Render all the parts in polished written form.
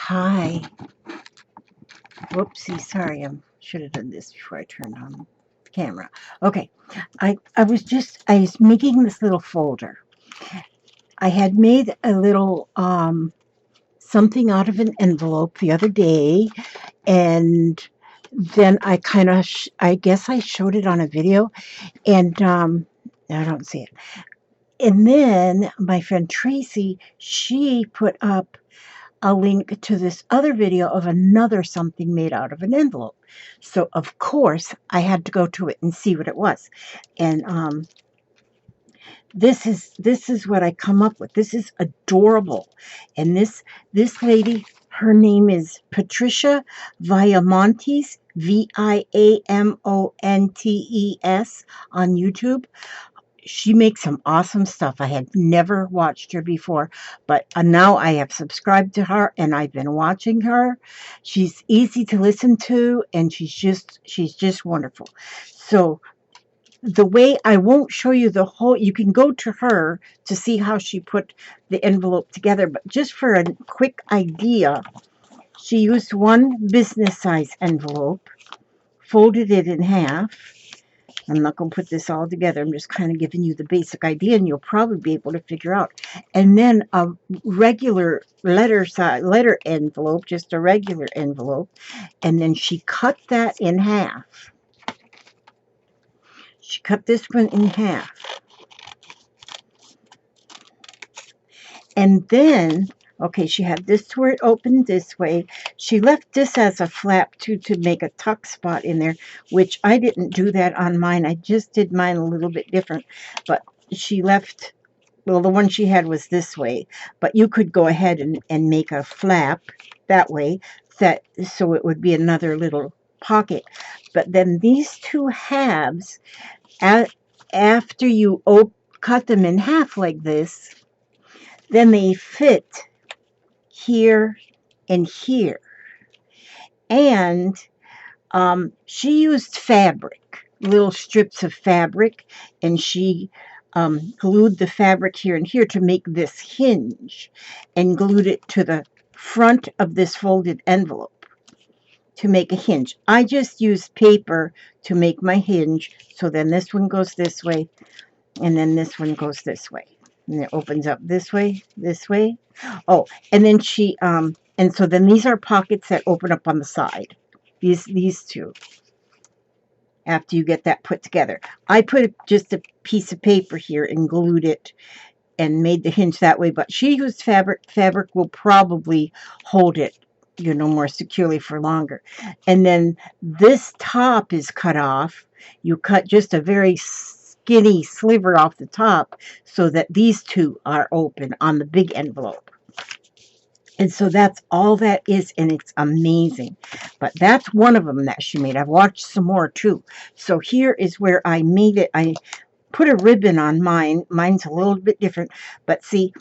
Hi. Whoopsie, sorry. I should have done this before I turned on the camera. Okay. I was making this little folder. I had made a little something out of an envelope the other day, and then I guess I showed it on a video, and I don't see it. And then my friend Tracy, she put up a link to this other video of another something made out of an envelope. So of course I had to go to it and see what it was. And this is what I come up with. This is adorable. And this lady, her name is Patricia Viamontes, Viamontes, on YouTube. She makes some awesome stuff. I had never watched her before, but now I have subscribed to her and I've been watching her. She's easy to listen to, and she's just wonderful. So the way, I won't show you the whole, you can go to her to see how she put the envelope together, but just for a quick idea, she used one business size envelope, folded it in half. I'm not going to put this all together. I'm just kind of giving you the basic idea, and you'll probably be able to figure out. And then a regular letter envelope, just a regular envelope, and then she cut that in half. She cut this one in half. And then, okay, she had this where it opened this way. She left this as a flap too, to make a tuck spot in there, which I didn't do that on mine. I just did mine a little bit different. But she left, well, the one she had was this way. But you could go ahead and make a flap that way, so it would be another little pocket. But then these two halves, after you cut them in half like this, then they fit here and here. And she used fabric, little strips of fabric, and she glued the fabric here and here to make this hinge, and glued it to the front of this folded envelope to make a hinge. I just used paper to make my hinge, so then this one goes this way, and then this one goes this way. And it opens up this way, this way. Oh, and then she, and so then these are pockets that open up on the side. These two. After you get that put together, I put just a piece of paper here and glued it and made the hinge that way. But she used fabric. Fabric will probably hold it, more securely for longer. And then this top is cut off. You cut just a very skinny sliver off the top so that these two are open on the big envelope. And so that's all that is, and it's amazing. But that's one of them that she made. I've watched some more too. So here is where I made it. I put a ribbon on mine. Mine's a little bit different, but see,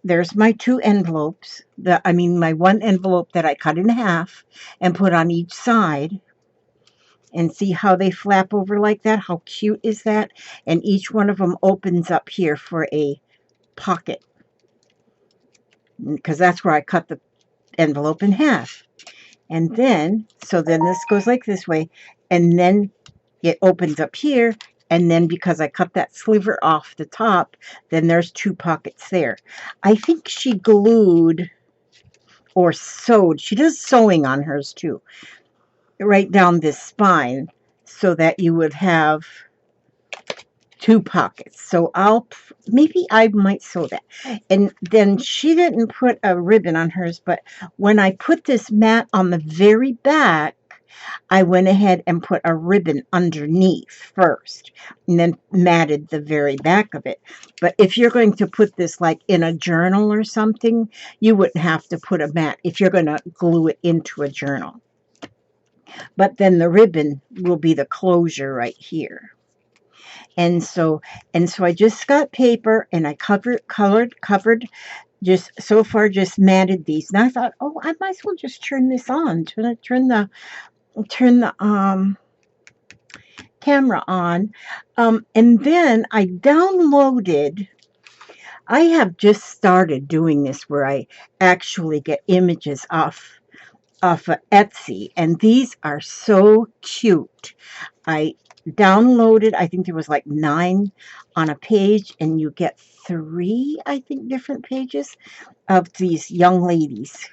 there's my two envelopes. My one envelope that I cut in half and put on each side. And see how they flap over like that? How cute is that? And each one of them opens up here for a pocket, because that's where I cut the envelope in half. And then, so then this goes like this way, and then it opens up here, and then because I cut that sliver off the top, then there's two pockets there. I think she glued or sewed. She does sewing on hers too, right down this spine, so that you would have two pockets. So maybe I might sew that. And then she didn't put a ribbon on hers, but when I put this mat on the very back, I went ahead and put a ribbon underneath first, and then matted the very back of it. But if you're going to put this like in a journal or something, you wouldn't have to put a mat if you're going to glue it into a journal. But then the ribbon will be the closure right here. And so I just got paper, and I covered, just so far just matted these. And I thought, oh, I might as well just turn this on, turn the camera on. And then I downloaded I have just started doing this where I actually get images off of Etsy, and these are so cute. I downloaded, I think there was like 9 on a page, and you get 3, I think, different pages of these young ladies.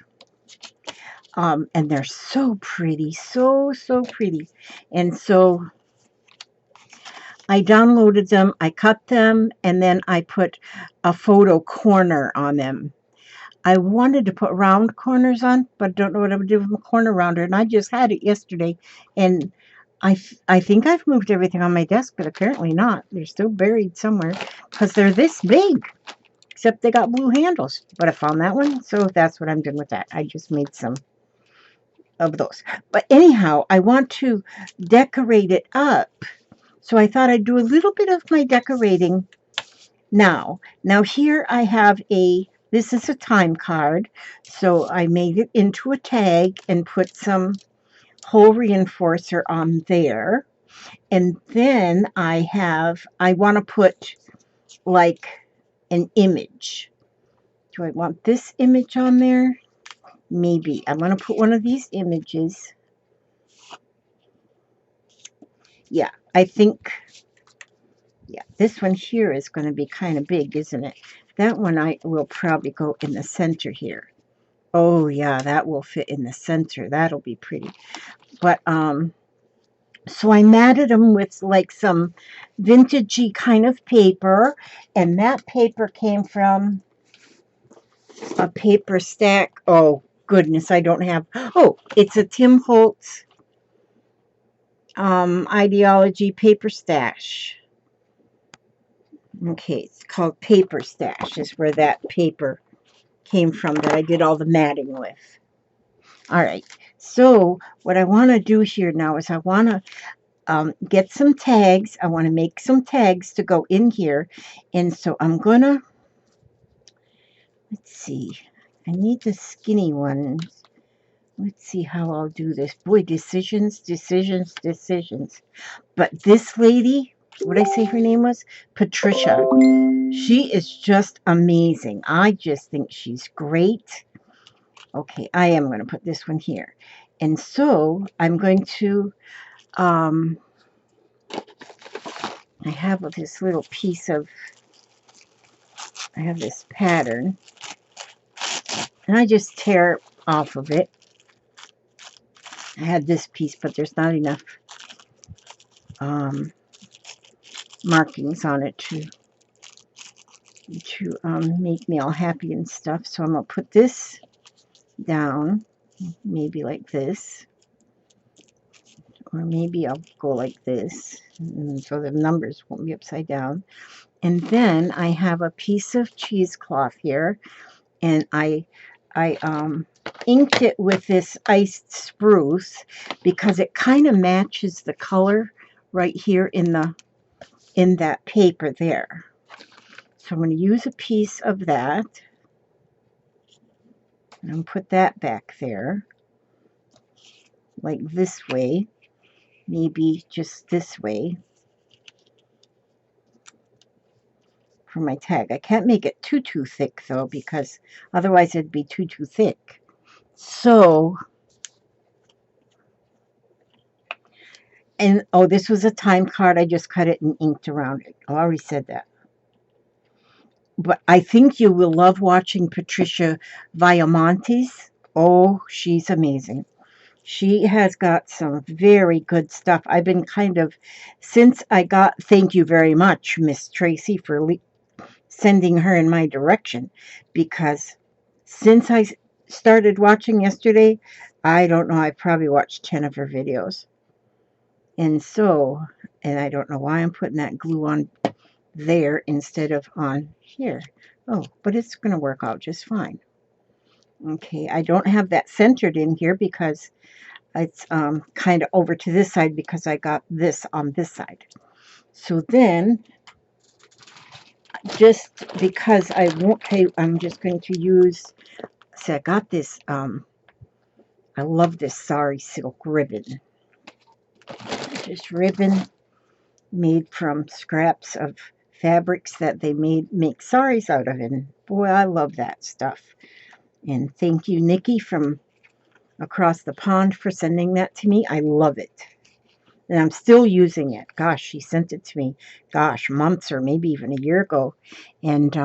And they're so pretty, so pretty. And so I downloaded them, I cut them, and then I put a photo corner on them. I wanted to put round corners on, but don't know what I would do with a corner rounder. And I just had it yesterday, and I think I've moved everything on my desk, but apparently not. They're still buried somewhere because they're this big, except they got blue handles. But I found that one, so that's what I'm doing with that. I just made some of those. But anyhow, I want to decorate it up. So I thought I'd do a little bit of my decorating now. Now here I have this is a time card. So I made it into a tag and put some hole reinforcer on there. And then I want to put like an image. Do I want this image on there? Maybe. I'm going to put one of these images. Yeah, I think, yeah, this one here is going to be kind of big, isn't it? That one I will probably go in the center here. Oh, yeah, that will fit in the center. That'll be pretty. But, so I matted them with like some vintagey kind of paper, and that paper came from a paper stack. Oh, goodness, I don't have, oh, it's a Tim Holtz Ideology Paper Stash. Okay, it's called Paper Stash, is where that paper came from that I did all the matting with. All right, so what I want to do here now is I want to get some tags. I want to make some tags to go in here. And so I'm going to, let's see, I need the skinny ones. Let's see how I'll do this. Boy, decisions. But this lady, what did I say her name was? Patricia. She is just amazing. I just think she's great. Okay, I am going to put this one here. And so I'm going to, I have this little piece of, I have this pattern, and I just tear off of it. I had this piece, but there's not enough markings on it to make me all happy and stuff. So I'm going to put this down, maybe like this, or maybe I'll go like this, so the numbers won't be upside down. And then I have a piece of cheesecloth here, and I inked it with this iced spruce because it kind of matches the color right here in that paper there. So I'm going to use a piece of that and put that back there, like this way, maybe just this way for my tag. I can't make it too thick though, because otherwise it'd be too thick. So, and oh, this was a time card. I just cut it and inked around it. I already said that. But I think you will love watching Patricia Viamontes. Oh, she's amazing. She has got some very good stuff. I've been since I got, thank you very much, Miss Tracy, for sending her in my direction, because since I started watching yesterday, I don't know, I probably watched 10 of her videos. And so, and I don't know why I'm putting that glue on there instead of on here. Oh, but it's going to work out just fine. Okay, I don't have that centered in here because it's kind of over to this side because I got this on this side. So then, just because I won't pay, I'm just going to use, see, I got this, I love this sari silk ribbon. Just ribbon made from scraps of fabrics that they make saris out of. And boy, I love that stuff. And thank you, Nikki, from across the pond for sending that to me. I love it. And I'm still using it. Gosh, she sent it to me, gosh, months or maybe even a year ago. And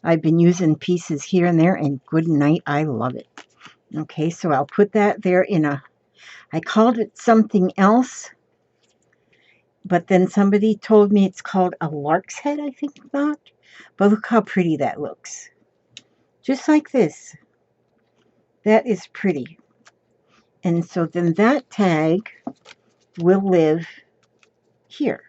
I've been using pieces here and there, and good night, I love it. Okay, so I'll put that there in a, I called it something else, but then somebody told me it's called a lark's head, I think not. But look how pretty that looks. Just like this. That is pretty. And so then that tag will live here.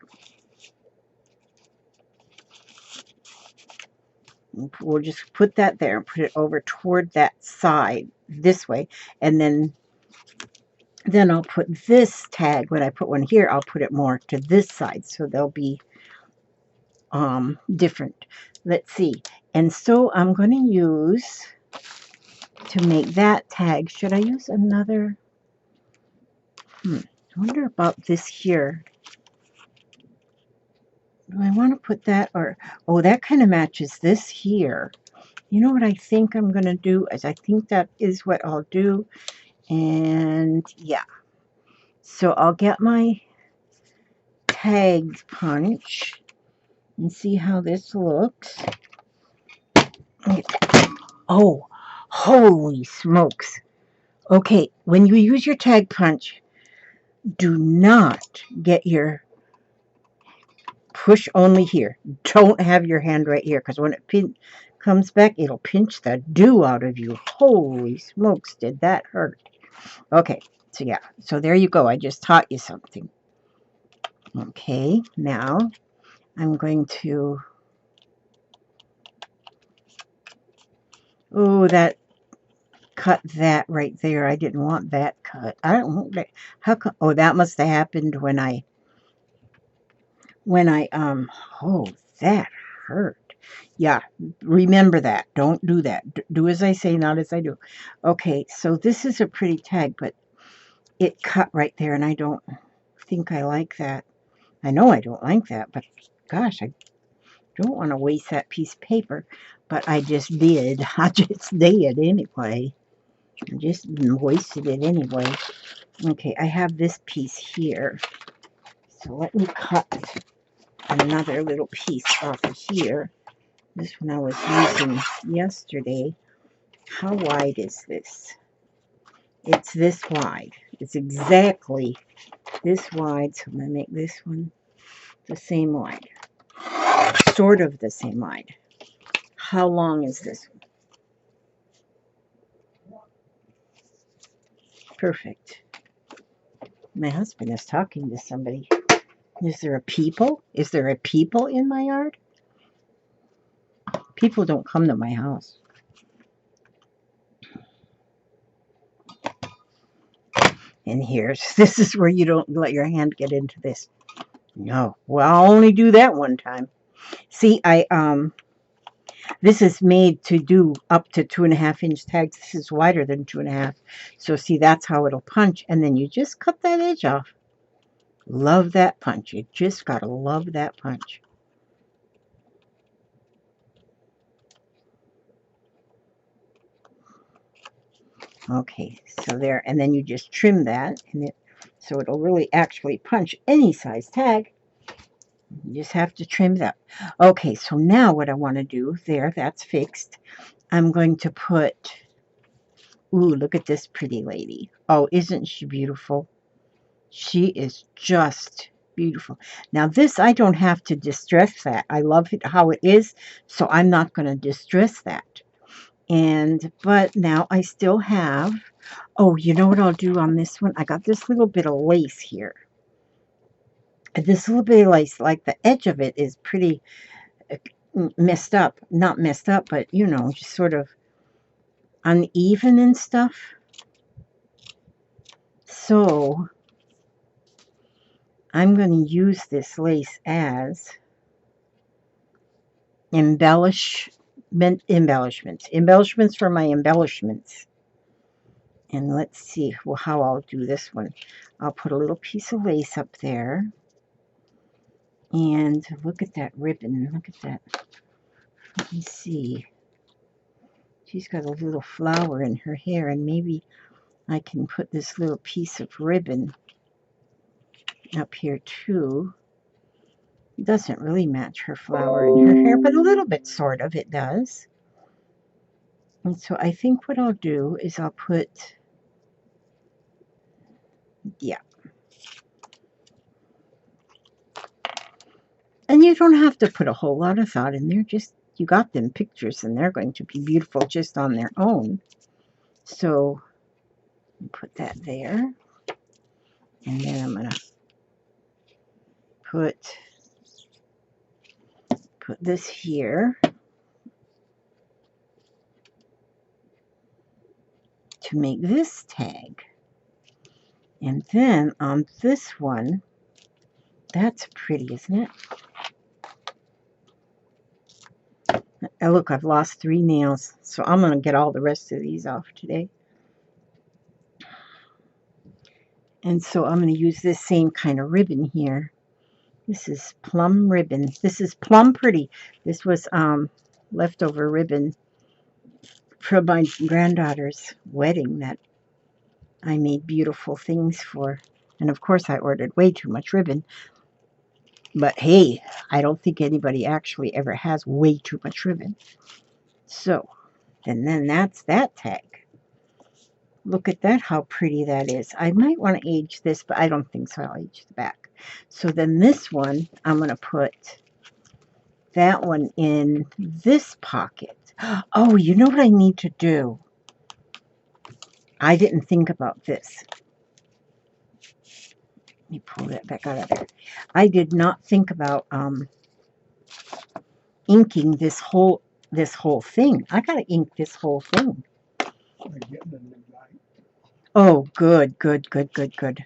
We'll just put that there and put it over toward that side this way. And then I'll put this tag, when I put one here, I'll put it more to this side. So they'll be different. Let's see. And so I'm going to use, to make that tag, should I use another? I wonder about this here. Do I want to put that, or, oh, that kind of matches this here. You know what I think I'm going to do is, I think that is what I'll do. And yeah. So I'll get my tag punch and see how this looks. Oh, holy smokes. Okay, when you use your tag punch, do not get your push only here. Don't have your hand right here, because when it comes back, it'll pinch the dew out of you. Holy smokes, did that hurt. Okay, so yeah, so there you go. I just taught you something. Okay, now I'm going to, oh, that cut that right there. I didn't want that cut. I don't want that. How come? Oh, that must have happened when I, oh, that hurt. Yeah, remember that. Don't do that. Do as I say, not as I do. Okay, so this is a pretty tag, but it cut right there, and I don't think I like that. I know I don't like that, but gosh, I don't want to waste that piece of paper, but I just did. I just did anyway. I just wasted it anyway. Okay, I have this piece here. So let me cut another little piece off of here. This one I was using yesterday. How wide is this? It's this wide. It's exactly this wide. So I'm going to make this one the same wide. Sort of the same wide. How long is this one? Perfect. My husband is talking to somebody. Is there a people? Is there a people in my yard? People don't come to my house. And here's, this is where you don't let your hand get into this. No, well, I'll only do that one time. See, this is made to do up to 2.5-inch tags. This is wider than 2.5. So see, that's how it'll punch. And then you just cut that edge off. Love that punch. You just gotta love that punch. Okay, so there, and then you just trim that, and so it'll really actually punch any size tag. You just have to trim it up. Okay, so now what I want to do there, that's fixed. I'm going to put, ooh, look at this pretty lady. Oh, isn't she beautiful? She is just beautiful. Now this, I don't have to distress that. I love it how it is, so I'm not going to distress that. But now I still have, oh, you know what I'll do on this one? I got this little bit of lace here. This little bit of lace, like the edge of it is pretty messed up. Not messed up, but, you know, just sort of uneven and stuff. So I'm going to use this lace as embellishments for my embellishments. And let's see how I'll do this one. I'll put a little piece of lace up there. And look at that ribbon. Look at that. Let me see. She's got a little flower in her hair, and maybe I can put this little piece of ribbon up here too. It doesn't really match her flower in her hair, but a little bit sort of it does. And so I think what I'll do is I'll put, yeah. And you don't have to put a whole lot of thought in there. Just, you got them pictures and they're going to be beautiful just on their own. So put that there. And then I'm going to put this here to make this tag. And then on this one, that's pretty, isn't it? Oh, look, I've lost 3 nails, so I'm going to get all the rest of these off today. And so I'm going to use this same kind of ribbon here. This is plum ribbon. This is plum pretty. This was leftover ribbon from my granddaughter's wedding that I made beautiful things for. And of course I ordered way too much ribbon. But hey, I don't think anybody actually ever has way too much ribbon. So, and then that's that tag. Look at that, how pretty that is. I might want to age this, but I don't think so. I'll age the back. So then this one, I'm going to put that one in this pocket. Oh, you know what I need to do? I didn't think about this. Let me pull that back out of there. I did not think about inking this whole thing. I gotta ink this whole thing. Oh, good, good, good, good, good.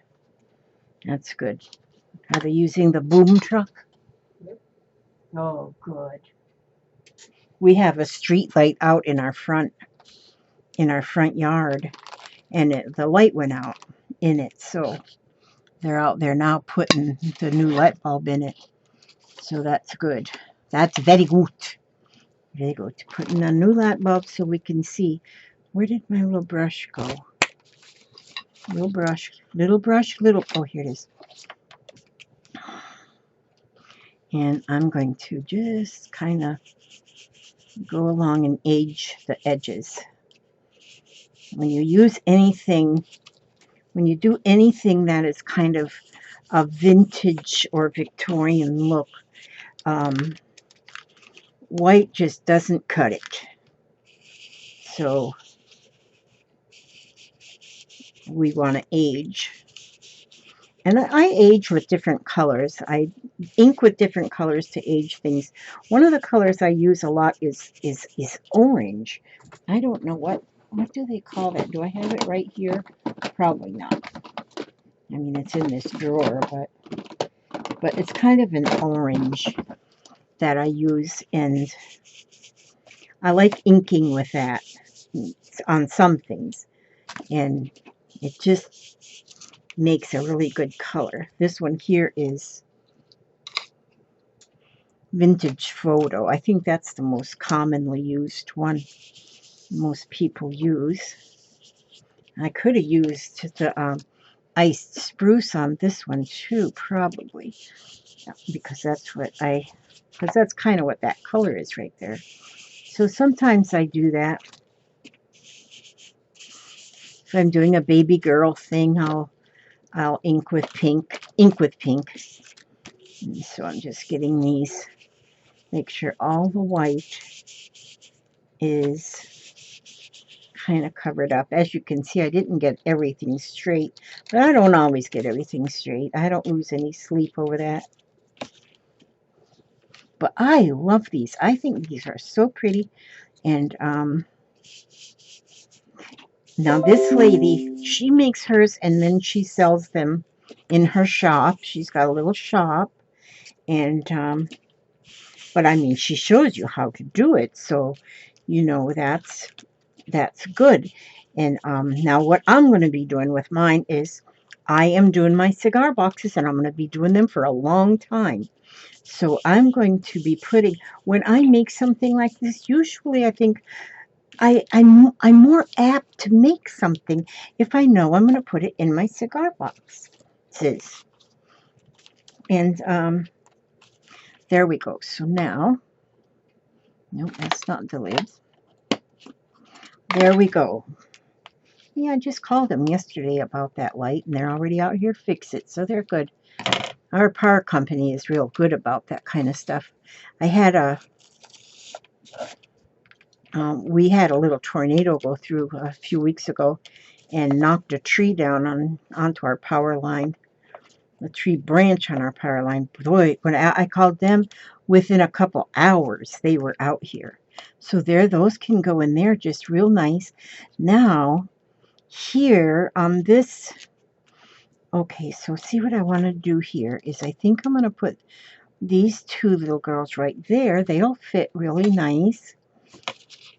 That's good. Are they using the boom truck? Oh, good. We have a street light out in our front yard, and the light went out in it, so they're out there now putting the new light bulb in it. So that's good. That's very good. Very good. Putting a new light bulb so we can see. Where did my little brush go? Little brush, little. Oh, here it is. And I'm going to just kind of go along and age the edges. When you use anything, when you do anything that is kind of a vintage or Victorian look, white just doesn't cut it. So we want to age. And I age with different colors. I ink with different colors to age things. One of the colors I use a lot is orange. I don't know what do they call that? Do I have it right here? Probably not. I mean, it's in this drawer, but it's kind of an orange that I use, and I like inking with that on some things, and it just makes a really good color. This one here is Vintage Photo. I think that's the most commonly used one most people use. I could have used the iced spruce on this one too, probably, because that's kind of what that color is right there. So sometimes I do that. If I'm doing a baby girl thing, I'll ink with pink. And so I'm just getting these. Make sure all the white is kind of covered up. As you can see, I didn't get everything straight, but I don't always get everything straight. I don't lose any sleep over that. But I love these. I think these are so pretty. And now this lady, she makes hers and then she sells them in her shop. She's got a little shop, and but I mean, she shows you how to do it, so you know that's good. And now what I'm going to be doing with mine is I am doing my cigar boxes, and I'm going to be doing them for a long time. So I'm going to be putting, when I make something like this, usually I think I'm more apt to make something if I know I'm going to put it in my cigar boxes. And there we go. So now, no, that's not the lid. There we go. Yeah, I just called them yesterday about that light, and they're already out here to fix it, so they're good. Our power company is real good about that kind of stuff. I had we had a little tornado go through a few weeks ago and knocked a tree down onto our power line, a tree branch on our power line. Boy, when I called them, within a couple hours, they were out here. So there, those can go in there just real nice. Now, here on this, okay, so see what I want to do here is I think I'm going to put these two little girls right there. They'll fit really nice.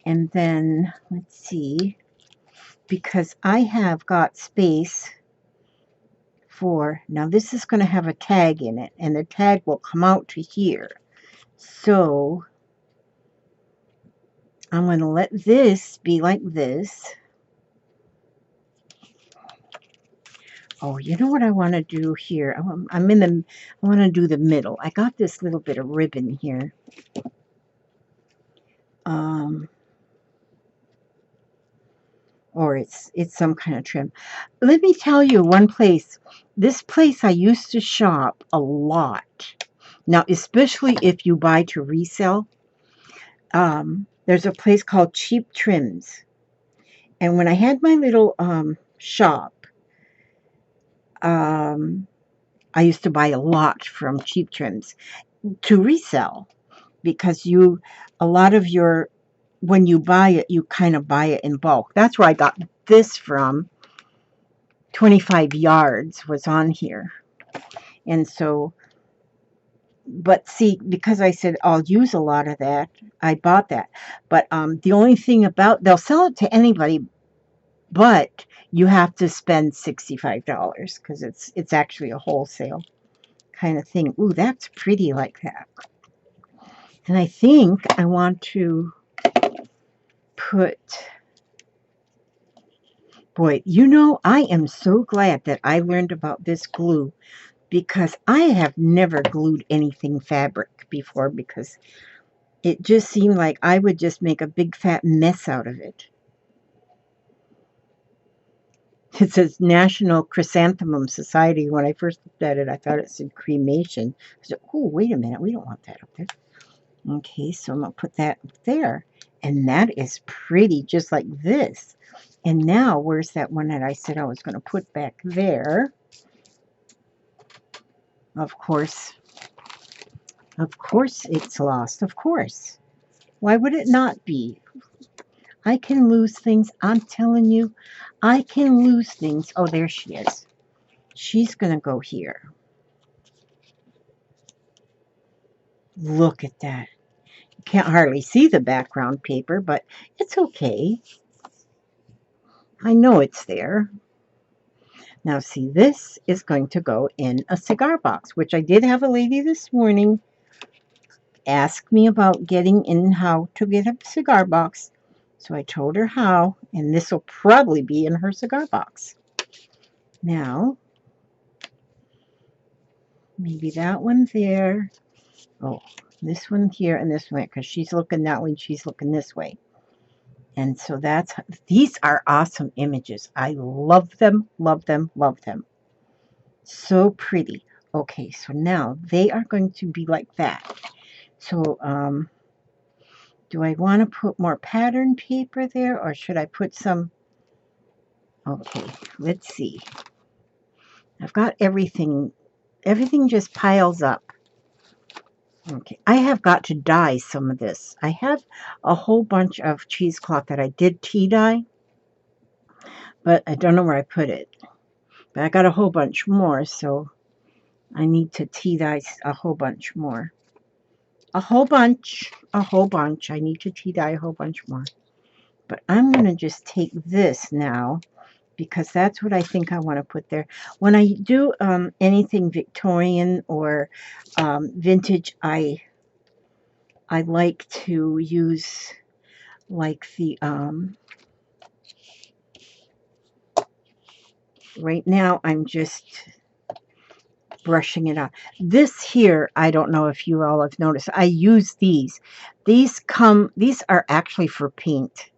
And then, let's see, because I have got space for, now this is going to have a tag in it, and the tag will come out to here. So I'm going to let this be like this. Oh, you know what I want to do here? I want to do the middle. I got this little bit of ribbon here. Or it's some kind of trim. Let me tell you one place. This place I used to shop a lot. Now, especially if you buy to resell, there's a place called Cheap Trims. And when I had my little shop, I used to buy a lot from Cheap Trims to resell, because a lot of your, when you buy it, you kind of buy it in bulk. That's where I got this from. 25 yards was on here. And so, but see, because I said I'll use a lot of that, I bought that. But the only thing about, they'll sell it to anybody, but you have to spend $65 because it's actually a wholesale kind of thing. Ooh, that's pretty like that. And I think I want to put, boy, you know, I am so glad that I learned about this glue, because I have never glued anything fabric before, because it just seemed like I would just make a big fat mess out of it. It says National Chrysanthemum Society. When I first looked at it, I thought it said cremation. I said, oh, wait a minute, we don't want that up there. Okay, so I'm going to put that up there. And that is pretty, just like this. And now, where's that one that I said I was going to put back there? Of course it's lost, of course. Why would it not be? I can lose things. I'm telling you, I can lose things. Oh, there she is. She's going to go here. Look at that. You can't hardly see the background paper, but it's okay. I know it's there. Now, see, this is going to go in a cigar box, which I did have a lady this morning ask me about getting in, how to get a cigar box. So I told her how, and this will probably be in her cigar box. Now, maybe that one there. Oh, this one here and this one, because she's looking that way, she's looking this way. And so these are awesome images. I love them, love them, love them. So pretty. Okay, so now they are going to be like that. So, do I want to put more pattern paper there, or should I put some? Okay, let's see. I've got everything. Everything just piles up. Okay, I have got to dye some of this. I have a whole bunch of cheesecloth that I did tea dye, but I don't know where I put it. But I got a whole bunch more, so I need to tea dye a whole bunch more. A whole bunch. I need to tea dye a whole bunch more. But I'm going to just take this now because that's what I think I want to put there. When I do anything Victorian or vintage, I like to use like the right now I'm just brushing it out. This here, I don't know if you all have noticed, I use these. These are actually for paint.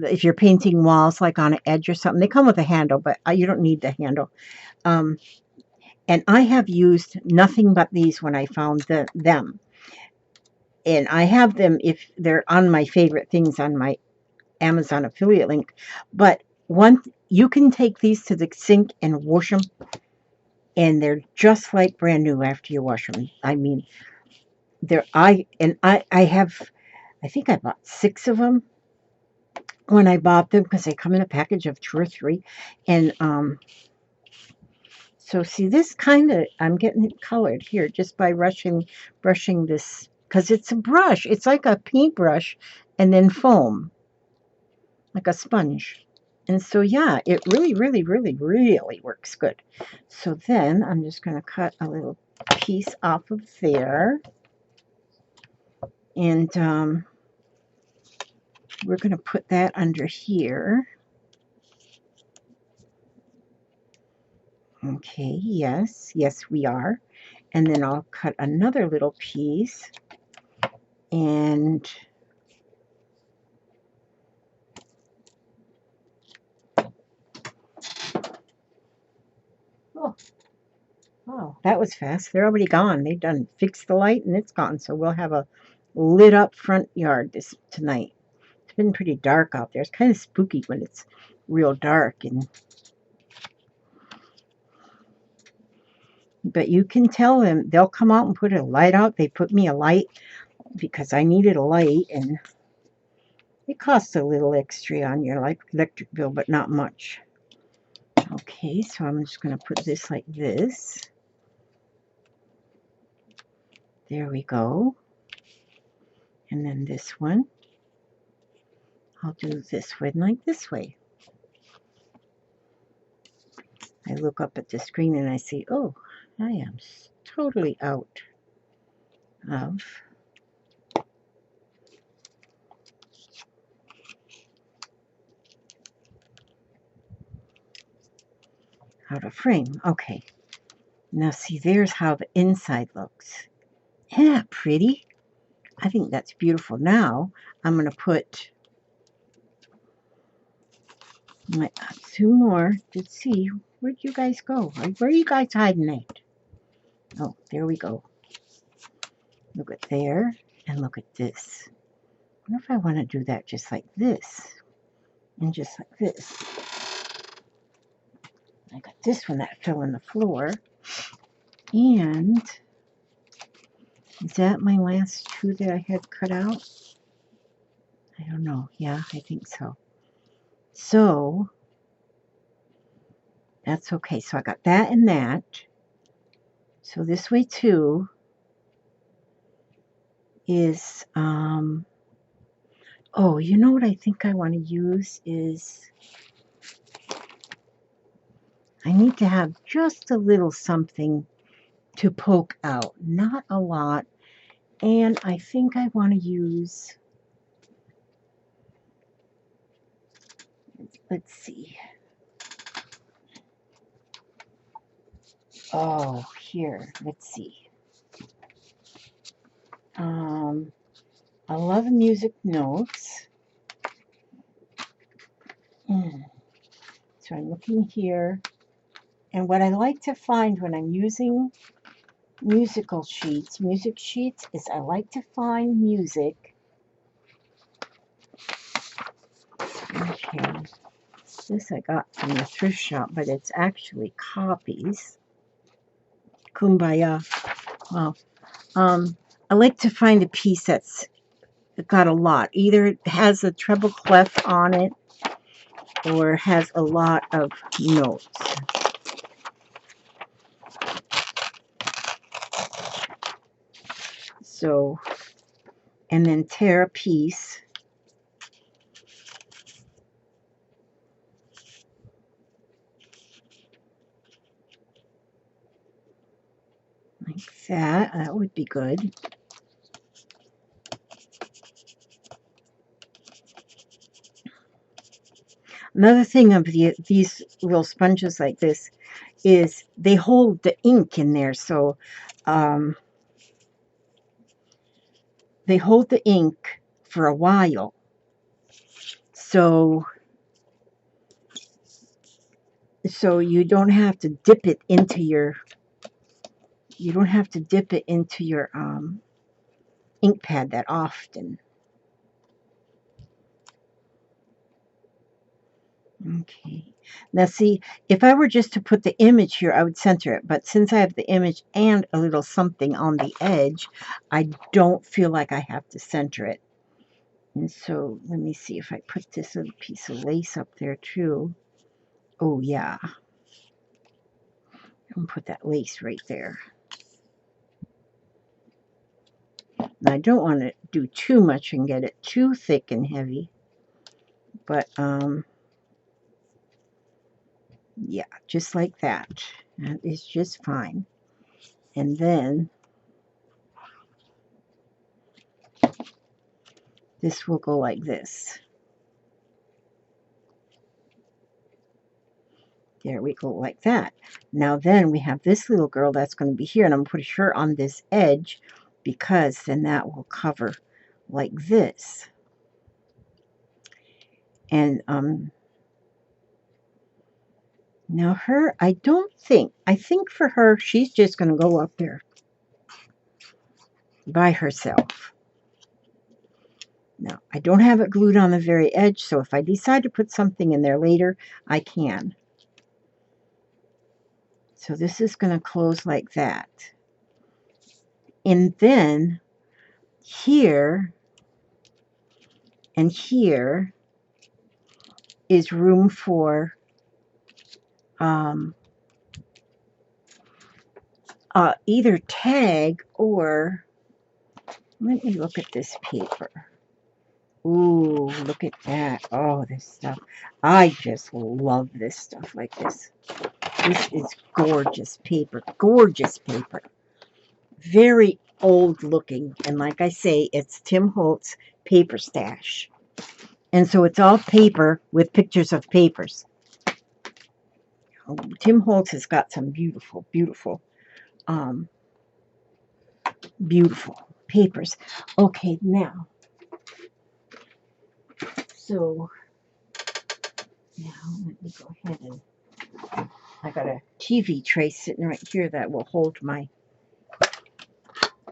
If you're painting walls like on an edge or something, they come with a handle, but you don't need the handle. And I have used nothing but these when I found them. And I have them if they're on my favorite things on my Amazon affiliate link. But you can take these to the sink and wash them, and they're just like brand new after you wash them. I mean, I think I bought 6 of them when I bought them because they come in a package of 2 or 3. And so see this kind of, I'm getting it colored here just by brushing this, because it's a brush. It's like a paintbrush and then foam, like a sponge. And so, yeah, it really, really, really, really works good. So then I'm just going to cut a little piece off of there. And we're going to put that under here. Okay, yes, we are. And then I'll cut another little piece. And oh, that was fast. They're already gone. They've done fixed the light and it's gone. So we'll have a lit up front yard tonight. It's been pretty dark out there. It's kind of spooky when it's real dark, but you can tell them, they'll come out and put a light out. They put me a light because I needed a light, and it costs a little extra on your electric bill, but not much. Okay, so I'm just going to put this like this. There we go. And then this one, I'll do this one like this way. I look up at the screen and I see, oh, I am totally out of frame. Okay. Now see, there's how the inside looks. Isn't that pretty? I think that's beautiful. Now I'm going to put my 2 more. Let's see, where'd you guys go? Where are you guys hiding at? Oh, there we go. Look at there, and look at this. I wonder if I want to do that just like this, and just like this. I got this one that fell on the floor, and is that my last 2 that I had cut out? I don't know. Yeah, I think so. So that's okay. So I got that and that. So this way too is, oh, you know what I think I want to use is, I need to have just a little something to poke out, not a lot. And I think I want to use, let's see. Oh, here, let's see. I love music notes. So I'm looking here. And what I like to find when I'm using music sheets, is I like to find music. Okay, this I got from the thrift shop, but it's actually copies. Kumbaya. Well, I like to find a piece that's got a lot. Either it has a treble clef on it, or has a lot of notes. So, and then tear a piece. like that. That would be good. Another thing of these little sponges like this is they hold the ink in there, so they hold the ink for a while. So you don't have to dip it into your ink pad that often. Okay. Now see, if I were just to put the image here, I would center it. But since I have the image and a little something on the edge, I don't feel like I have to center it. And so let me see if I put this little piece of lace up there too. Oh yeah. I'm gonna put that lace right there. And I don't want to do too much and get it too thick and heavy. But yeah, just like that. That is just fine. And then this will go like this. There we go, like that. Now then we have this little girl that's going to be here, and I'm going to put her on this edge because then that will cover like this. And now her, I think for her, she's just going to go up there by herself. Now, I don't have it glued on the very edge, so if I decide to put something in there later, I can. So this is going to close like that. And then here and here is room for either tag or, let me look at this paper. Ooh, look at that. Oh, this stuff. I just love this stuff like this. This is gorgeous paper. Gorgeous paper. Very old looking. And like I say, it's Tim Holtz Paper Stash. And so it's all paper with pictures of papers. Tim Holtz has got some beautiful, beautiful, beautiful papers. Okay, now. So now let me go ahead and I got a TV tray sitting right here that will hold my.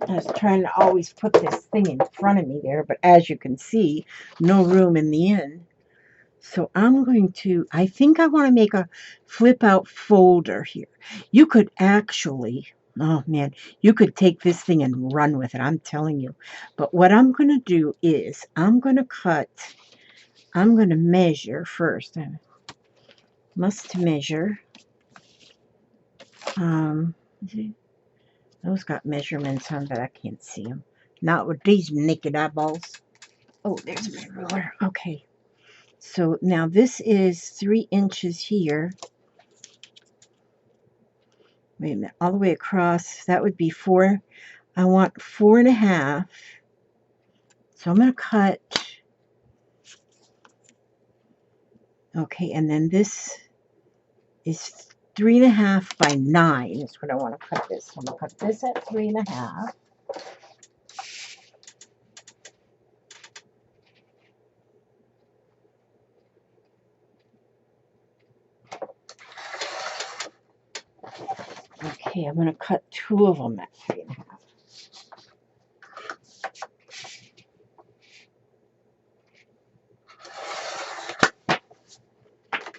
I was trying to always put this thing in front of me there, but as you can see, no room in the end. So I'm going to, I think I want to make a flip out folder here. You could actually, oh man, you could take this thing and run with it, I'm telling you. But what I'm going to do is I'm going to measure first. I must measure. Those got measurements on, but I can't see them. Not with these naked eyeballs. Oh, there's my ruler. Okay. So now this is 3 inches here. Wait a minute. All the way across. That would be 4. I want 4.5. So I'm going to cut. Okay, and then this is 3.5 by 9 is what I want to cut this. So I'm going to cut this at 3.5. Okay, I'm going to cut 2 of them at 3.5.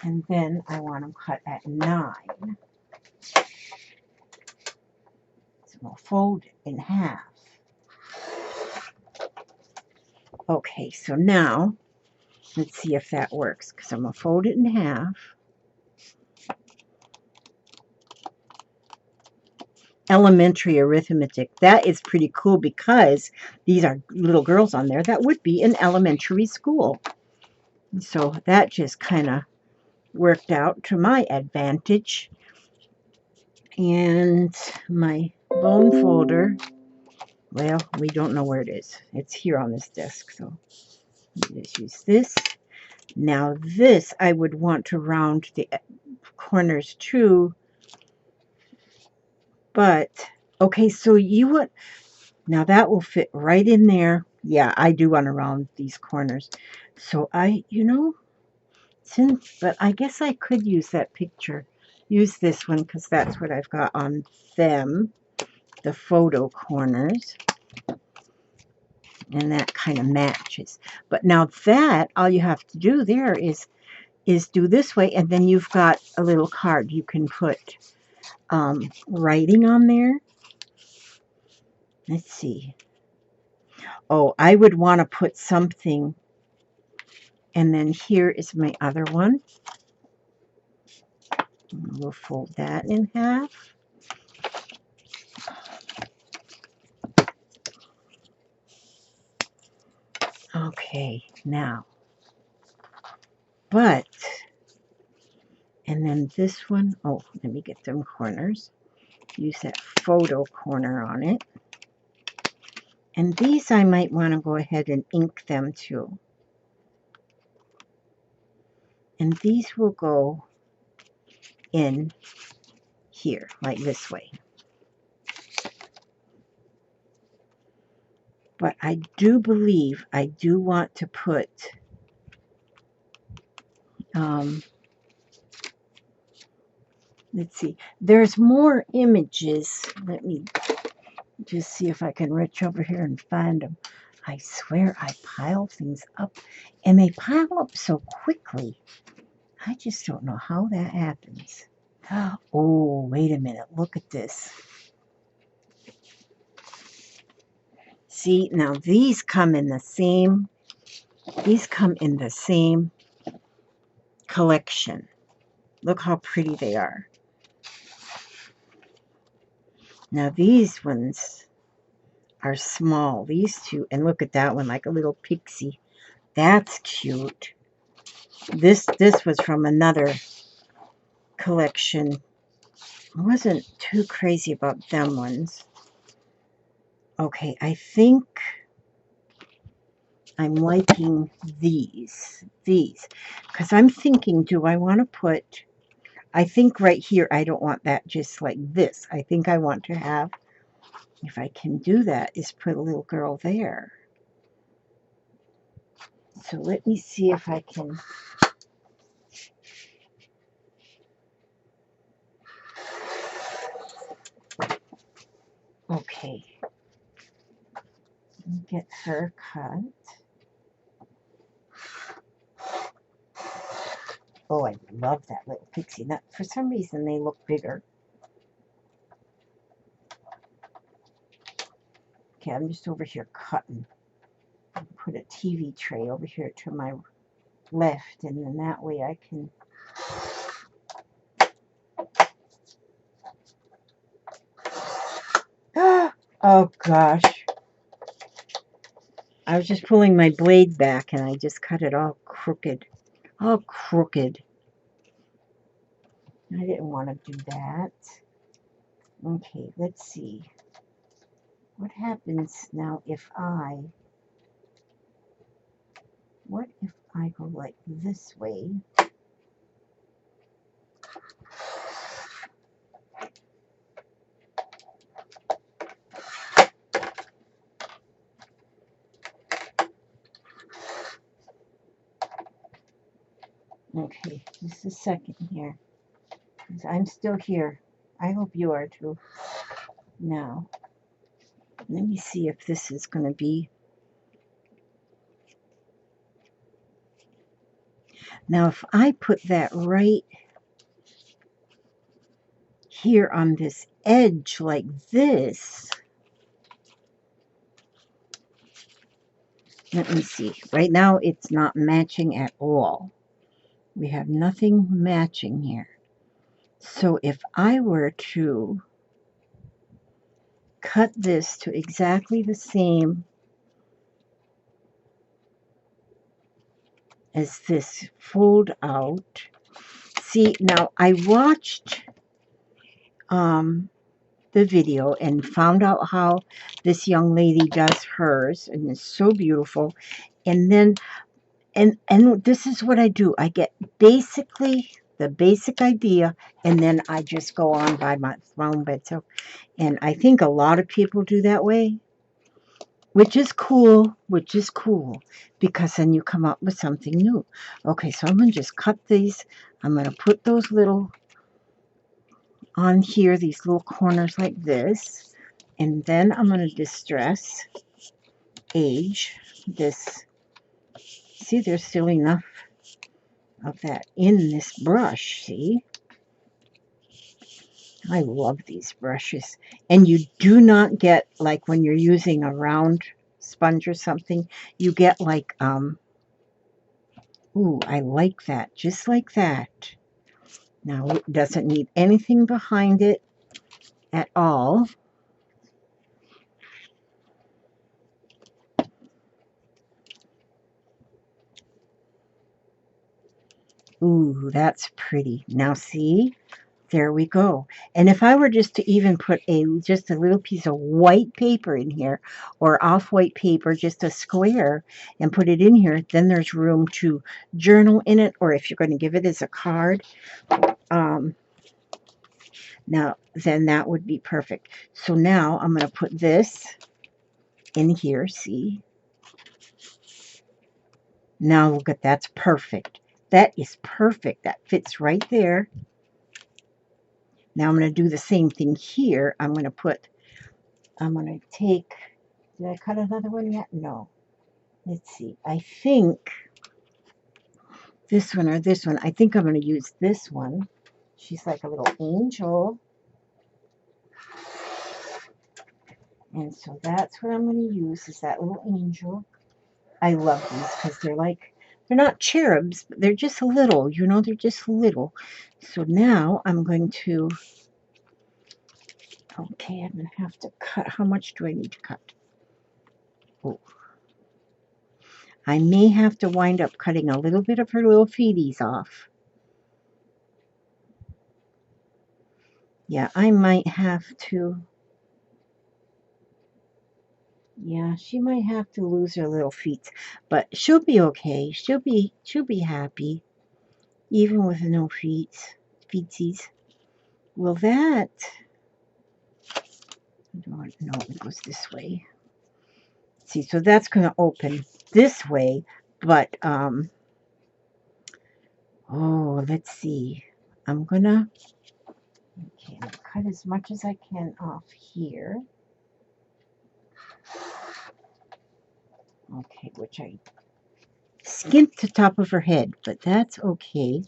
And then I want them cut at 9. So we'll fold it in half. Okay, so now let's see if that works, because I'm going to fold it in half. Elementary arithmetic. That is pretty cool because these are little girls on there that would be in elementary school. So that just kind of worked out to my advantage. And my bone folder. Well, we don't know where it is. It's here on this desk, so just use this. Now this, I would want to round the corners too, but okay, so you would, now that will fit right in there. Yeah, I do want to round these corners. So but I guess I could use that picture. Use this one because that's what I've got on them, the photo corners. And that kind of matches. But now that, all you have to do there is do this way, and then you've got a little card. You can put writing on there. Let's see. Oh, I would want to put something, and then here is my other one. We'll fold that in half. Okay, now, and then this one, oh, let me get them corners. Use that photo corner on it. And these I might want to go ahead and ink them too. And these will go in here, like this way. But I do believe I do want to put let's see, there's more images. Let me just see if I can reach over here and find them. I swear I pile things up, and they pile up so quickly. I just don't know how that happens. Oh, wait a minute. Look at this. See, now these come in the same collection. Look how pretty they are. Now these ones are small, these two, and look at that one, like a little pixie. That's cute. This was from another collection. I wasn't too crazy about them ones. Okay, I think I'm liking these, because I'm thinking, do I want to put, I think right here, I don't want that just like this. I think I want to have, if I can do that, is put a little girl there. So let me see if I can. Okay. Let me get her cut. Oh, I love that little pixie. Now, for some reason, they look bigger. Okay, I'm just over here cutting. Put a TV tray over here to my left, and then that way I can. Oh, gosh. I was just pulling my blade back, and I just cut it all crooked. All crooked. I didn't want to do that. Okay, let's see. What happens now if what if I go like this way? Okay, just a second here. I'm still here. I hope you are too. Now, let me see if this is going to be. Now, if I put that right here on this edge like this, let me see. Right now, it's not matching at all. We have nothing matching here. So if I were to cut this to exactly the same as this, fold out. See, now I watched the video and found out how this young lady does hers, and it's so beautiful. And then, and this is what I do. I get basically the basic idea, and then I just go on by my own bed. So, and I think a lot of people do that way, which is cool, because then you come up with something new. Okay, so I'm going to just cut these. I'm going to put those little on here, these little corners like this, and then I'm going to distress age this. See, there's still enough of that in this brush, see? I love these brushes. And you do not get, like when you're using a round sponge or something, you get like, ooh, I like that, just like that. Now, it doesn't need anything behind it at all. Ooh, that's pretty. Now, see? There we go. And if I were just to even put just a little piece of white paper in here, or off-white paper, just a square, and put it in here, then there's room to journal in it, or if you're going to give it as a card, now then that would be perfect. So now I'm going to put this in here, see? Now look at that's perfect. That is perfect. That fits right there. Now I'm going to do the same thing here. I'm going to take, did I cut another one yet? No. Let's see. I think this one or this one. I think I'm going to use this one. She's like a little angel. And so that's what I'm going to use, is that little angel. I love these because they're not cherubs, but they're just little, they're just little. So now I'm going to, okay, I'm going to have to cut. How much do I need to cut? Oh, I may have to wind up cutting a little bit of her little feeties off. Yeah, I might have to. Yeah, she might have to lose her little feet, but she'll be okay. She'll be happy, even with no feetsies. Well, that, no, it goes this way. See, so that's going to open this way, but oh, let's see. I'm gonna cut as much as I can off here. Okay, which I skimped the top of her head, but that's okay.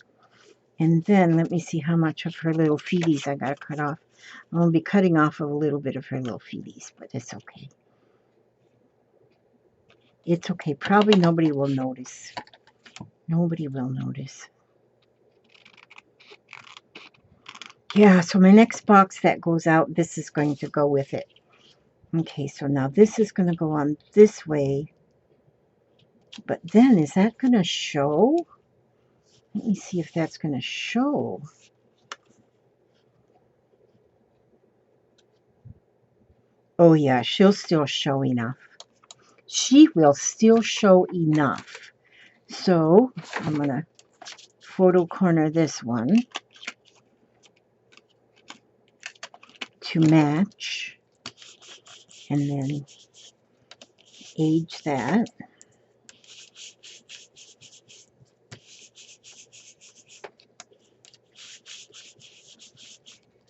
And then let me see how much of her little feeties I gotta cut off. I'm gonna be cutting off a little bit of her little feeties, but it's okay. It's okay. Probably nobody will notice. Nobody will notice. Yeah, so my next box that goes out, this is going to go with it. Okay, so now this is going to go on this way. But then, is that going to show? Let me see if that's going to show. Oh, yeah, she'll still show enough. She will still show enough. So, I'm going to photo corner this one to match. And then age that.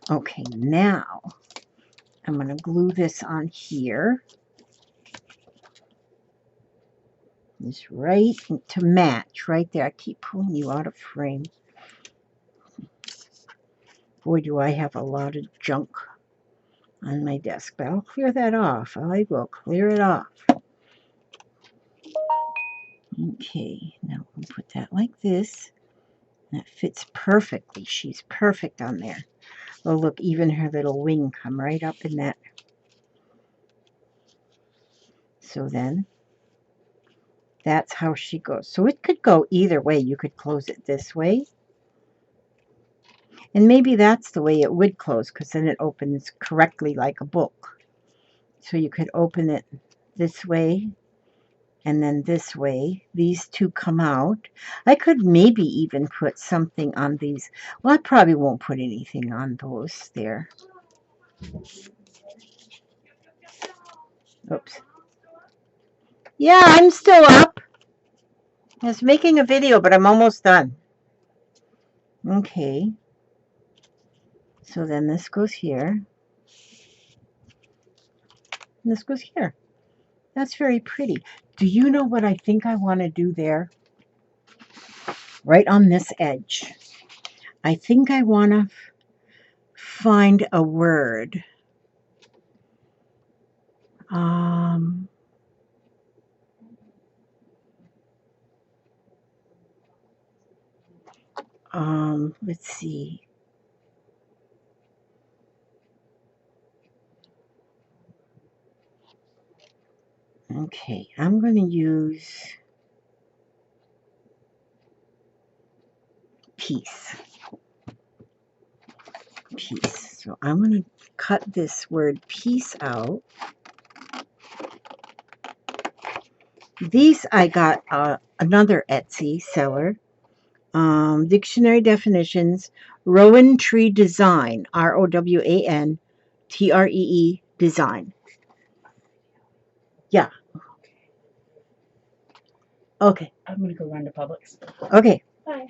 Okay, now I'm going to glue this on here. Just right to match right there. I keep pulling you out of frame. Boy, do I have a lot of junk on my desk, but I'll clear that off. I will clear it off. Okay, now we'll put that like this. That fits perfectly. She's perfect on there. Oh, look, even her little wing come right up in that. So then, that's how she goes. So it could go either way. You could close it this way. And maybe that's the way it would close, because then it opens correctly like a book. So you could open it this way and then this way. These two come out. I could maybe even put something on these. Well, I probably won't put anything on those there. Oops. Yeah, I'm still up. I was making a video, but I'm almost done. Okay. So then this goes here. And this goes here. That's very pretty. Do you know what I think I want to do there? Right on this edge. I think I want to find a word. Let's see. Okay, I'm going to use peace. Peace. So I'm going to cut this word peace out. These I got another Etsy seller. Dictionary definitions. Rowan Tree Design. ROWANTREE Design. Yeah. Okay. I'm going to go run to Publix. Okay. Bye.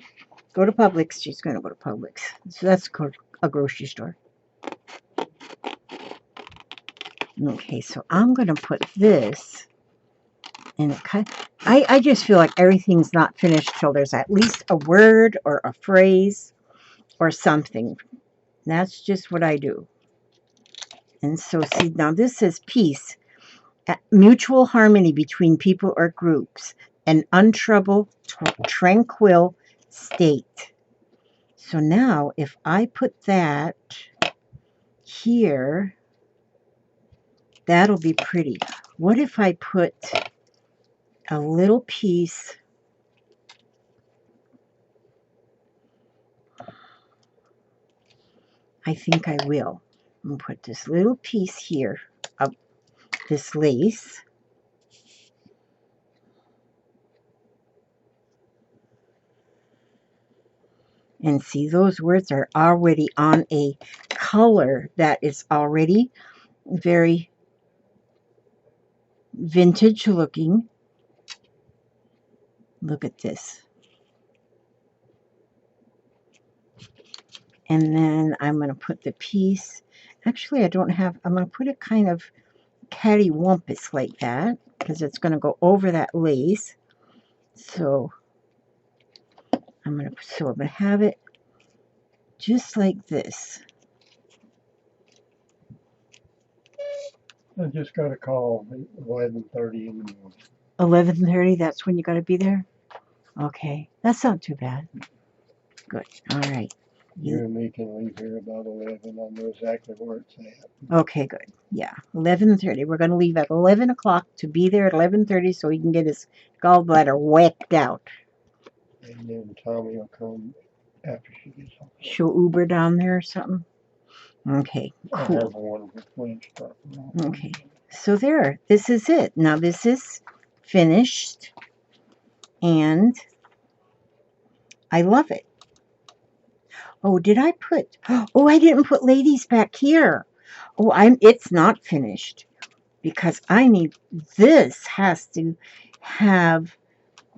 Go to Publix. She's going to go to Publix. So that's a grocery store. Okay, so I'm going to put this in I just feel like everything's not finished till there's at least a word or a phrase or something. That's just what I do. And so, see, now this says peace, mutual harmony between people or groups, an untroubled, tranquil state. So now, if I put that here, that'll be pretty. What if I put a little piece? I think I will. I'm going to put this little piece here of this lace. And see, those words are already on a color that is already very vintage looking. Look at this. And then I'm going to put the piece. Actually, I'm going to put it kind of cattywampus like that, because it's going to go over that lace. So I'm going to have it just like this. I just got a call at 11:30 in the morning. 11:30, that's when you got to be there? Okay, that's not too bad. Good, all right. You and me can leave here about 11. I know exactly where it's at. Okay, good. Yeah, 11:30. We're going to leave at 11 o'clock to be there at 11:30 so he can get his gallbladder whacked out. And then Tommy will come after she gets home. She'll Uber down there or something? Okay, I cool. have one with Flinch truck. Okay, so there. This is it. Now this is finished, and I love it. Oh, did I put... Oh, I didn't put ladies back here. Oh, it's not finished, because I need... This has to have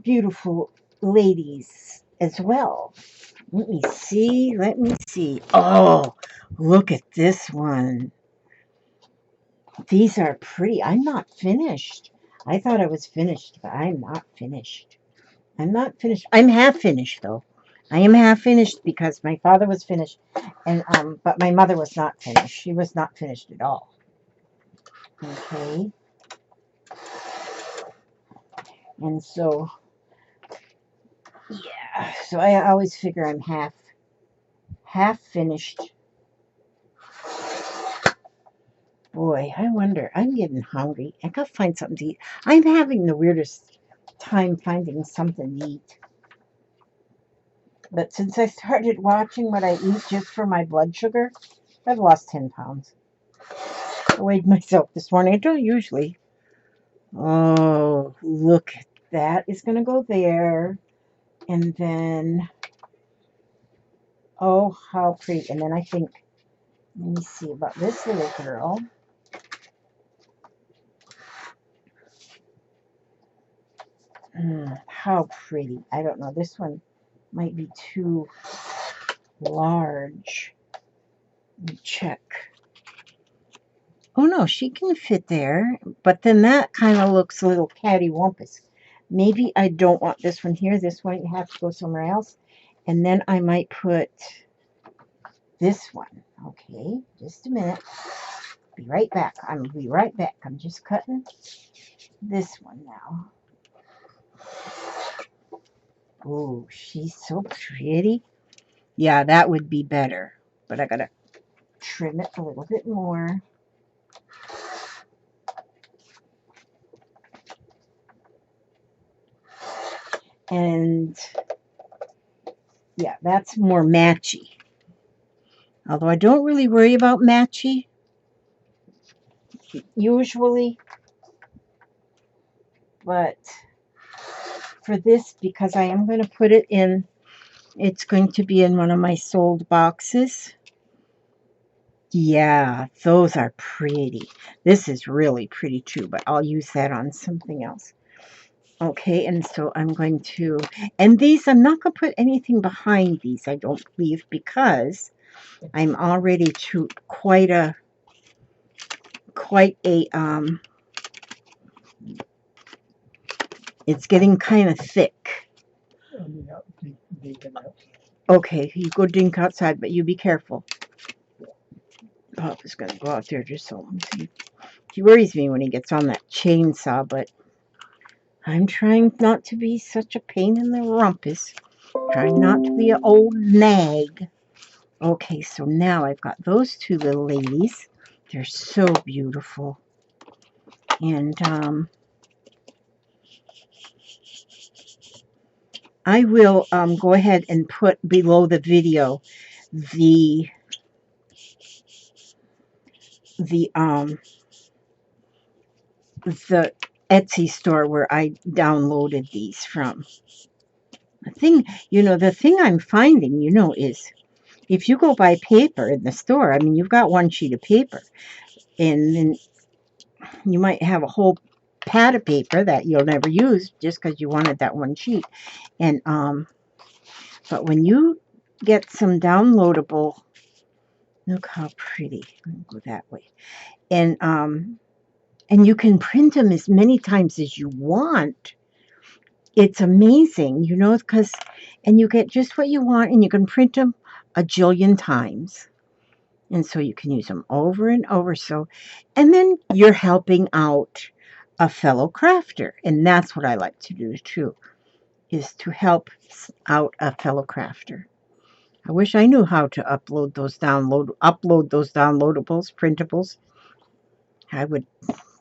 beautiful ladies as well. Let me see. Let me see. Oh, look at this one. These are pretty. I'm not finished. I thought I was finished, but I'm not finished. I'm not finished. I'm half finished, though. I am half finished because my father was finished, and but my mother was not finished. She was not finished at all. Okay. And so, yeah. So I always figure I'm half finished. Boy, I wonder. I'm getting hungry. I gotta find something to eat. I'm having the weirdest time finding something to eat. But since I started watching what I eat just for my blood sugar, I've lost 10 pounds. I weighed myself this morning. I don't usually. Oh, look at that. It's going to go there. And then, oh, how pretty. And then I think, let me see about this little girl. How pretty. I don't know. This one might be too large. Let me check. Oh no, she can fit there, but then that kind of looks a little cattywampus. Maybe I don't want this one here. This one you have to go somewhere else. And then I might put this one. Okay, just a minute. Be right back. I'm be right back. I'm just cutting this one now. Oh, she's so pretty. Yeah, that would be better. But I gotta trim it a little bit more. And yeah, that's more matchy. Although I don't really worry about matchy usually. But for this, because I am going to put it in, it's going to be in one of my sold boxes. Yeah, those are pretty. This is really pretty too, but I'll use that on something else. Okay, and so I'm going to, and these, I'm not going to put anything behind these, I don't believe, because I'm already to quite a, it's getting kind of thick. Okay, you go dink outside, but you be careful. Papa's going to go out there just so he worries me when he gets on that chainsaw, but I'm trying not to be such a pain in the rumpus. Trying not to be an old nag. Okay, so now I've got those two little ladies. They're so beautiful. And I will go ahead and put below the video the Etsy store where I downloaded these from. The thing I'm finding, is if you go buy paper in the store, I mean, you've got one sheet of paper, and then you might have a whole pad of paper that you'll never use just because you wanted that one sheet. And but when you get some downloadable, look how pretty. Let me go that way. And you can print them as many times as you want. It's amazing, because and you get just what you want, and you can print them a jillion times. And so you can use them over and over. And then you're helping out a fellow crafter. And that's what I like to do too, is to help out a fellow crafter. I wish I knew how to upload those downloadables, printables. I would,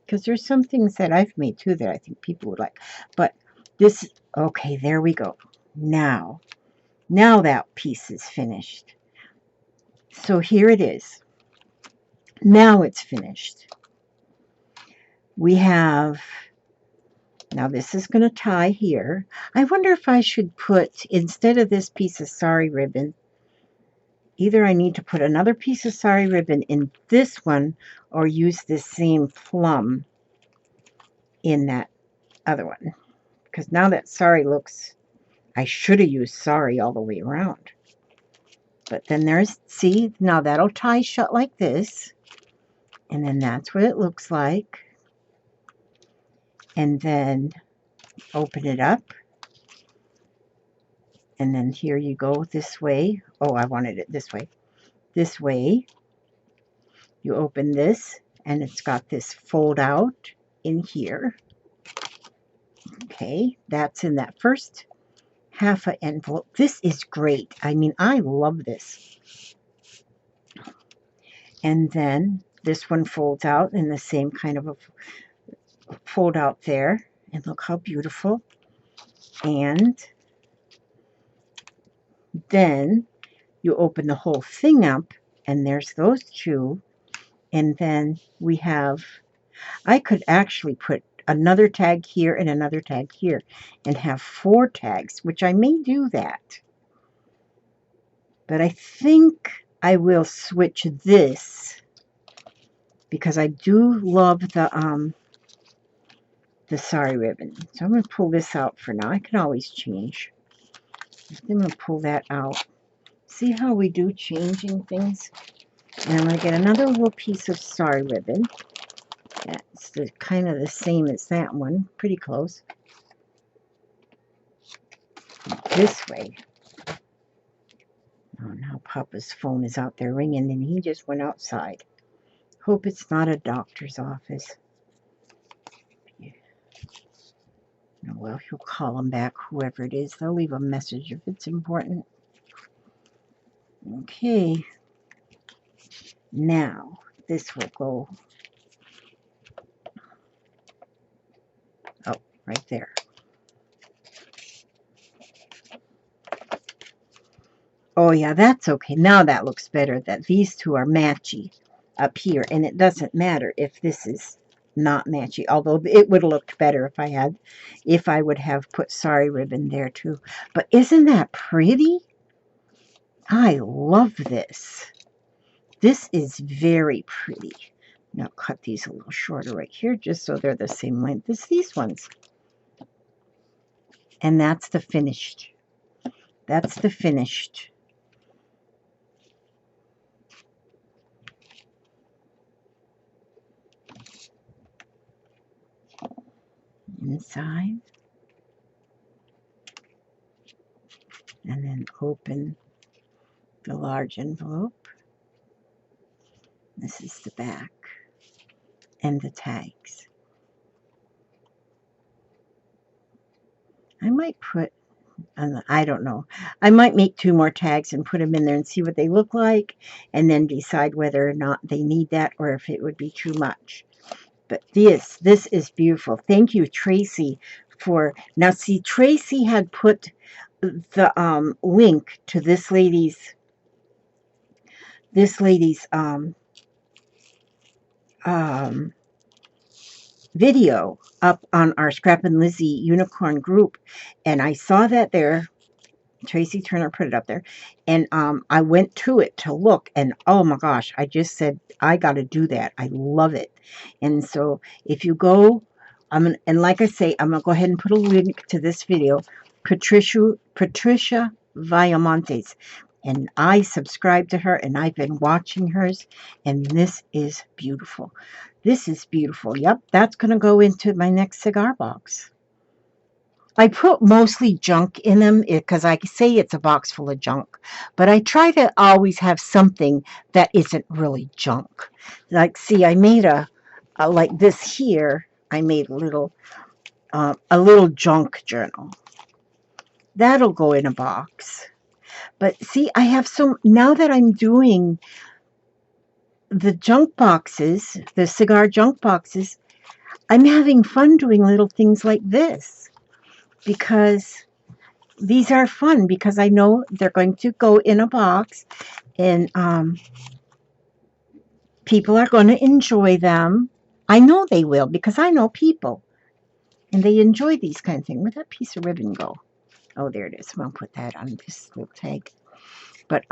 because there's some things that I've made too that I think people would like. But this, okay, there we go. Now that piece is finished. So here it is. Now it's finished. We have, now this is going to tie here. I wonder if I should put, instead of this piece of sari ribbon, either I need to put another piece of sari ribbon in this one or use this same plum in that other one. Because now that sari looks, I should have used sari all the way around. But then see, now that'll tie shut like this. And then that's what it looks like. And then open it up. And then here you go this way. Oh, I wanted it this way. This way. You open this, and it's got this fold out in here. Okay, that's in that first half an envelope. This is great. I mean, I love this. And then this one folds out in the same kind of a fold out there. And look how beautiful. And Then you open the whole thing up, and there's those two. And then we have, I could actually put another tag here and another tag here and have 4 tags, which I may do that. But I think I will switch this because I do love the sari ribbon. So I'm going to pull this out for now. I can always change. I'm going to pull that out. See how we do changing things? And I'm going to get another little piece of sari ribbon. That's kind of the same as that one. Pretty close. This way. Oh, now Papa's phone is out there ringing and he just went outside. Hope it's not a doctor's office. Oh, well, he'll call him back, whoever it is. They'll leave a message if it's important. Okay. Now, this will go, oh, right there. Oh, yeah, that's okay. Now that looks better, that these two are matchy up here. And it doesn't matter if this is not matchy, although it would have looked better if I would have put sari ribbon there too. But isn't that pretty? I love this. This is very pretty. Now cut these a little shorter right here just so they're the same length as these ones. And that's the finished. That's the finished. Inside. And then open the large envelope. This is the back and the tags. I might put, I don't know, I might make 2 more tags and put them in there and see what they look like and then decide whether or not they need that or if it would be too much. But this is beautiful. Thank you, Tracy, for, now see, Tracy had put the link to this lady's video up on our Scrap and Lizzie Unicorn group, and I saw that there. Tracy Turner put it up there, and I went to it to look, and oh my gosh, I just said I got to do that. I love it. And so if you go, and like I say, I'm gonna go ahead and put a link to this video, Patricia Viamontes, and I subscribe to her, and I've been watching hers, and this is beautiful. This is beautiful. Yep, that's gonna go into my next cigar box. I put mostly junk in them because I say it's a box full of junk, but I try to always have something that isn't really junk. Like, see, I made like this here. I made a little junk journal. That'll go in a box. But see, I have now that I'm doing the junk boxes, the cigar junk boxes, I'm having fun doing little things like this because these are fun because I know they're going to go in a box and people are going to enjoy them. I know they will because I know people and they enjoy these kind of things. Where'd that piece of ribbon go? Oh, there it is. I'm going to put that on this little tag. But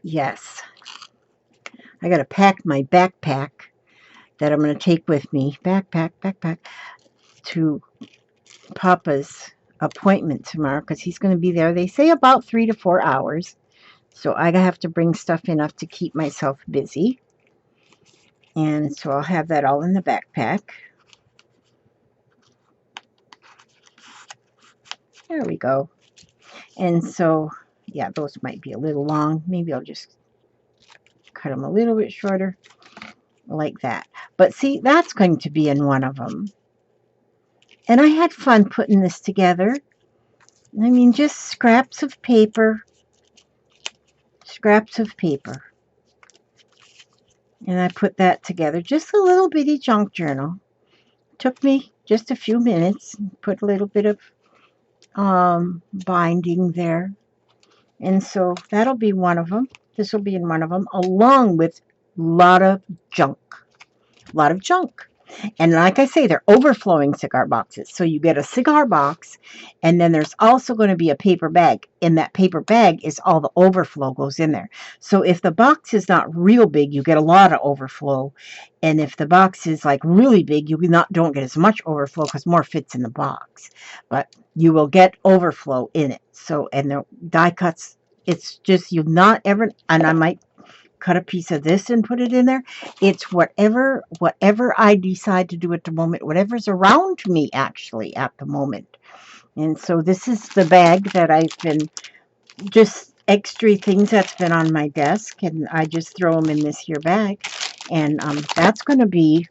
yes, I got to pack my backpack that I'm going to take with me. Backpack to Papa's appointment tomorrow because he's going to be there. They say about 3 to 4 hours. So I have to bring stuff enough to keep myself busy. And so I'll have that all in the backpack. There we go. And so, yeah, those might be a little long. Maybe I'll just cut them a little bit shorter like that. But see, that's going to be in one of them. And I had fun putting this together. I mean, just scraps of paper. Scraps of paper. And I put that together. Just a little bitty junk journal. Took me just a few minutes. Put a little bit of binding there. And so that'll be one of them. This will be in one of them, along with a lot of junk. A lot of junk. And like I say, they're overflowing cigar boxes. So you get a cigar box, and then there's also going to be a paper bag. In that paper bag is all the overflow goes in there. So if the box is not real big, you get a lot of overflow. And if the box is like really big, don't get as much overflow because more fits in the box. But you will get overflow in it. So, and the die cuts, it's just you not ever, and I might cut a piece of this and put it in there. It's whatever I decide to do at the moment, whatever's around me actually at the moment. And so this is the bag that I've been just extra things that's been on my desk, and I just throw them in this here bag. And that's going to be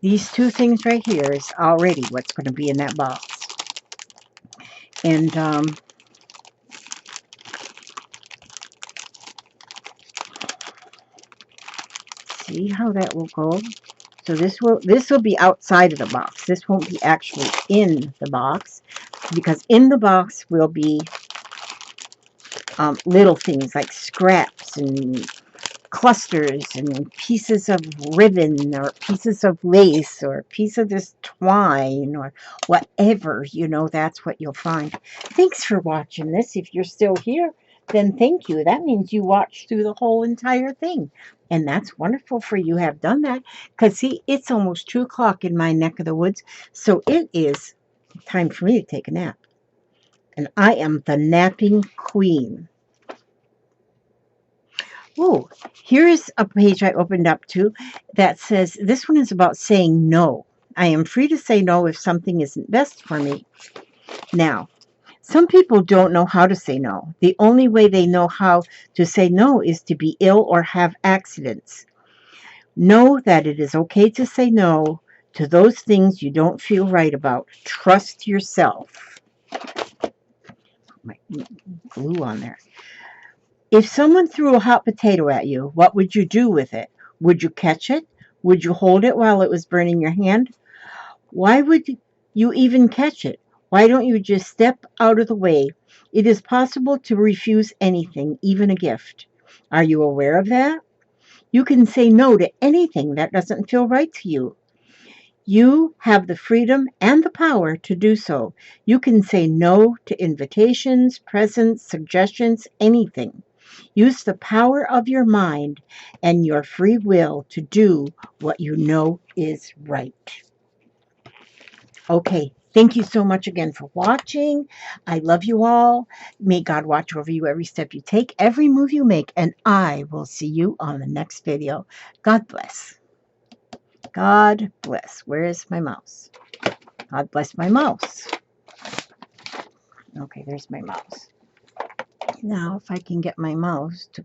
these two things right here is already what's going to be in that box. And see how that will go. So this will be outside of the box. This won't be actually in the box, because in the box will be little things like scraps and clusters and pieces of ribbon or pieces of lace or a piece of this twine or whatever, that's what you'll find. Thanks for watching this. If you're still here, then thank you. That means you watched through the whole entire thing. And that's wonderful for you have done that. Because, see, it's almost 2 o'clock in my neck of the woods. So it is time for me to take a nap. And I am the napping queen. Oh, here's a page I opened up to that says, this one is about saying no. I am free to say no if something isn't best for me. Now, some people don't know how to say no. The only way they know how to say no is to be ill or have accidents. Know that it is okay to say no to those things you don't feel right about. Trust yourself. Put my glue on there. If someone threw a hot potato at you, what would you do with it? Would you catch it? Would you hold it while it was burning your hand? Why would you even catch it? Why don't you just step out of the way? It is possible to refuse anything, even a gift. Are you aware of that? You can say no to anything that doesn't feel right to you. You have the freedom and the power to do so. You can say no to invitations, presents, suggestions, anything. Use the power of your mind and your free will to do what you know is right. Okay, thank you so much again for watching. I love you all. May God watch over you every step you take, every move you make, and I will see you on the next video. God bless. God bless. Where is my mouse? God bless my mouse. Okay, there's my mouse. Now, if I can get my mouse to